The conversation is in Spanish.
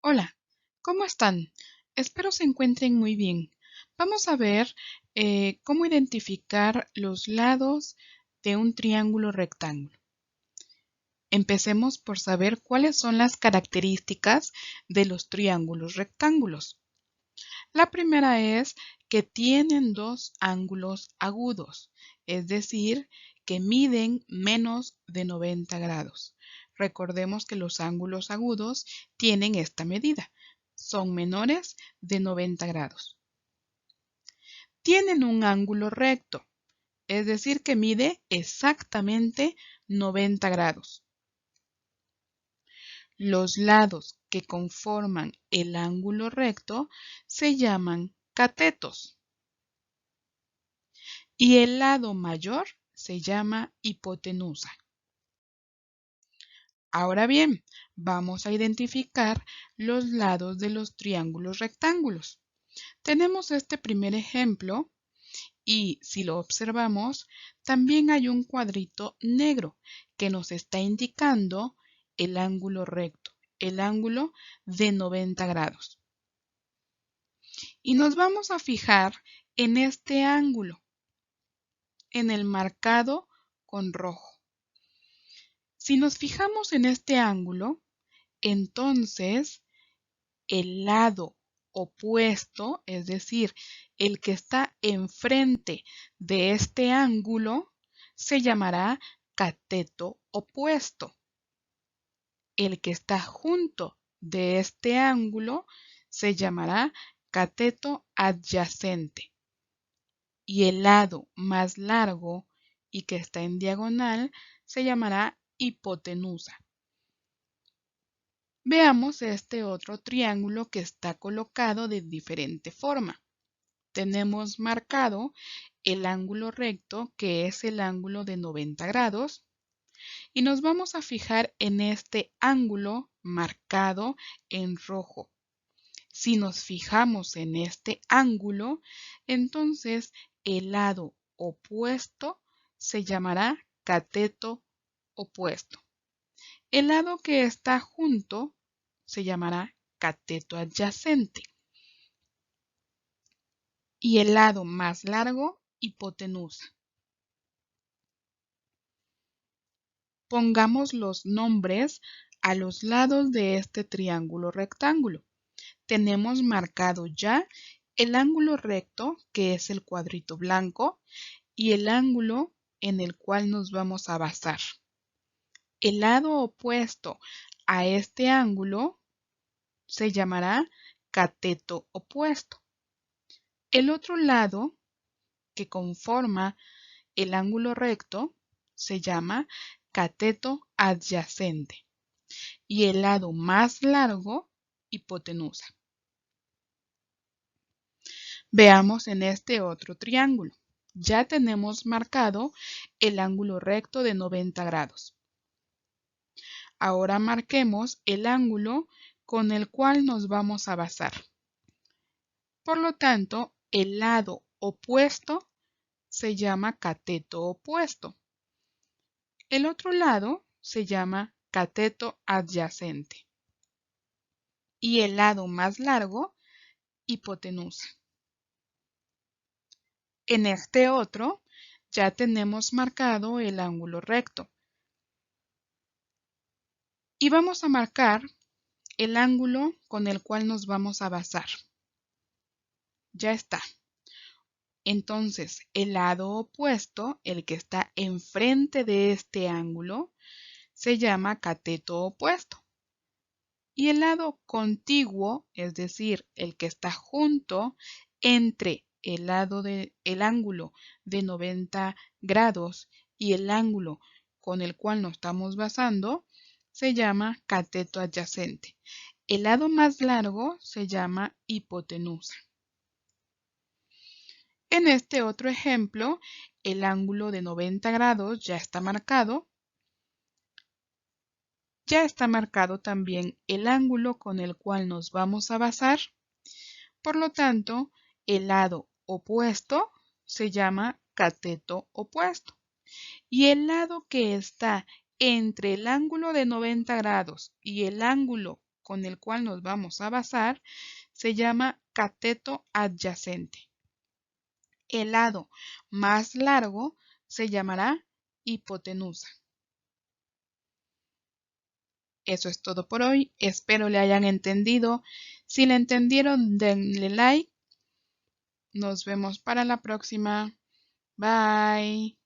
Hola, ¿cómo están? Espero se encuentren muy bien. Vamos a ver cómo identificar los lados de un triángulo rectángulo. Empecemos por saber cuáles son las características de los triángulos rectángulos. La primera es que tienen dos ángulos agudos, es decir, que miden menos de 90 grados. Recordemos que los ángulos agudos tienen esta medida, son menores de 90 grados. Tienen un ángulo recto, es decir, que mide exactamente 90 grados. Los lados que conforman el ángulo recto se llaman catetos. Y el lado mayor se llama hipotenusa. Ahora bien, vamos a identificar los lados de los triángulos rectángulos. Tenemos este primer ejemplo y si lo observamos, también hay un cuadrito negro que nos está indicando el ángulo recto, el ángulo de 90 grados. Y nos vamos a fijar en este ángulo, en el marcado con rojo. Si nos fijamos en este ángulo, entonces el lado opuesto, es decir, el que está enfrente de este ángulo, se llamará cateto opuesto. El que está junto de este ángulo se llamará cateto adyacente. Y el lado más largo y que está en diagonal se llamará hipotenusa. Veamos este otro triángulo que está colocado de diferente forma. Tenemos marcado el ángulo recto, que es el ángulo de 90 grados, y nos vamos a fijar en este ángulo marcado en rojo. Si nos fijamos en este ángulo, entonces el lado opuesto se llamará cateto opuesto. El lado que está junto se llamará cateto adyacente. Y el lado más largo, hipotenusa. Pongamos los nombres a los lados de este triángulo rectángulo. Tenemos marcado ya el ángulo recto, que es el cuadrito blanco, y el ángulo en el cual nos vamos a basar. El lado opuesto a este ángulo se llamará cateto opuesto. El otro lado que conforma el ángulo recto se llama cateto adyacente y el lado más largo, hipotenusa. Veamos en este otro triángulo. Ya tenemos marcado el ángulo recto de 90 grados. Ahora marquemos el ángulo con el cual nos vamos a basar. Por lo tanto, el lado opuesto se llama cateto opuesto. El otro lado se llama cateto adyacente. Y el lado más largo, hipotenusa. En este otro ya tenemos marcado el ángulo recto. Y vamos a marcar el ángulo con el cual nos vamos a basar. Ya está. Entonces, el lado opuesto, el que está enfrente de este ángulo, se llama cateto opuesto. Y el lado contiguo, es decir, el que está junto entre el ángulo de 90 grados y el ángulo con el cual nos estamos basando, se llama cateto adyacente. El lado más largo se llama hipotenusa. En este otro ejemplo, el ángulo de 90 grados ya está marcado. Ya está marcado también el ángulo con el cual nos vamos a basar. Por lo tanto, el lado opuesto se llama cateto opuesto. Y el lado que está entre el ángulo de 90 grados y el ángulo con el cual nos vamos a basar se llama cateto adyacente. El lado más largo se llamará hipotenusa. Eso es todo por hoy. Espero le hayan entendido. Si le entendieron, denle like. Nos vemos para la próxima. Bye.